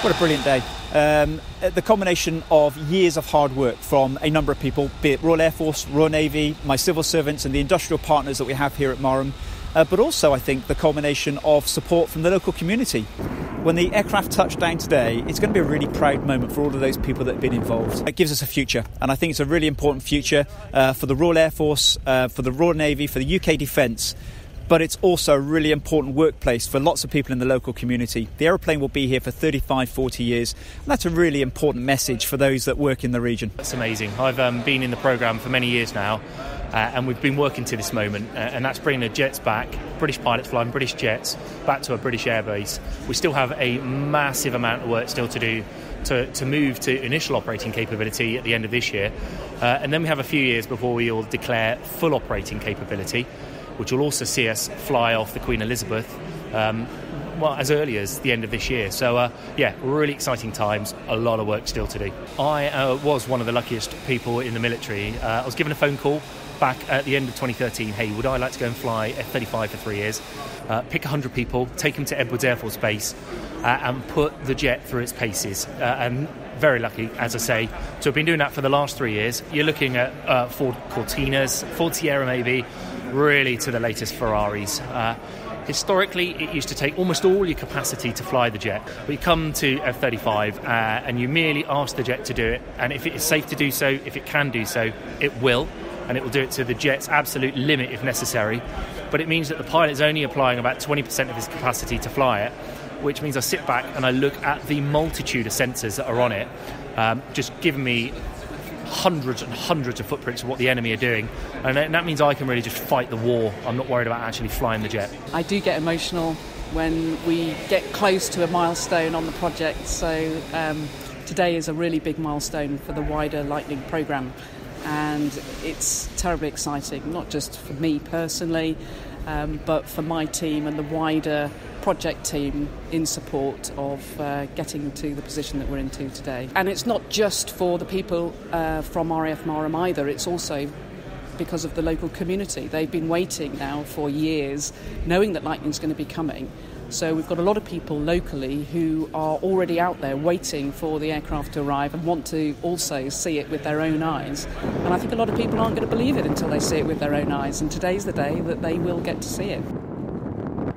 What a brilliant day. The combination of years of hard work from a number of people, be it Royal Air Force, Royal Navy, my civil servants and the industrial partners that we have here at Marham, but also I think the culmination of support from the local community. When the aircraft touch down today, it's going to be a really proud moment for all of those people that have been involved. It gives us a future, and I think it's a really important future for the Royal Air Force, for the Royal Navy, for the UK Defence. But it's also a really important workplace for lots of people in the local community. The aeroplane will be here for 35, 40 years, and that's a really important message for those that work in the region. That's amazing. I've been in the programme for many years now, and we've been working to this moment, and that's bringing the jets back, British pilots flying British jets back to a British airbase. We still have a massive amount of work still to do to move to initial operating capability at the end of this year, and then we have a few years before we will declare full operating capability, which will also see us fly off the Queen Elizabeth as early as the end of this year. So, really exciting times, a lot of work still to do. I was one of the luckiest people in the military. I was given a phone call back at the end of 2013, hey, would I like to go and fly F-35 for 3 years, pick 100 people, take them to Edwards Air Force Base and put the jet through its paces. And very lucky, as I say, to have been doing that for the last 3 years. You're looking at Ford Cortinas, Ford Sierra maybe, really to the latest Ferraris. Historically, it used to take almost all your capacity to fly the jet. But you come to F-35 and you merely ask the jet to do it. And if it is safe to do so, if it can do so, it will. And it will do it to the jet's absolute limit if necessary. But it means that the pilot is only applying about 20% of his capacity to fly it, which means I sit back and I look at the multitude of sensors that are on it, just giving me hundreds and hundreds of footprints of what the enemy are doing, and that means I can really just fight the war. I'm not worried about actually flying the jet. I do get emotional when we get close to a milestone on the project, so today is a really big milestone for the wider Lightning programme, and it's terribly exciting, not just for me personally, but for my team and the wider project team in support of getting to the position that we're into today. And it's not just for the people from RAF Marham either, it's also because of the local community. They've been waiting now for years, knowing that Lightning's going to be coming. So we've got a lot of people locally who are already out there waiting for the aircraft to arrive and want to also see it with their own eyes. And I think a lot of people aren't going to believe it until they see it with their own eyes. And today's the day that they will get to see it.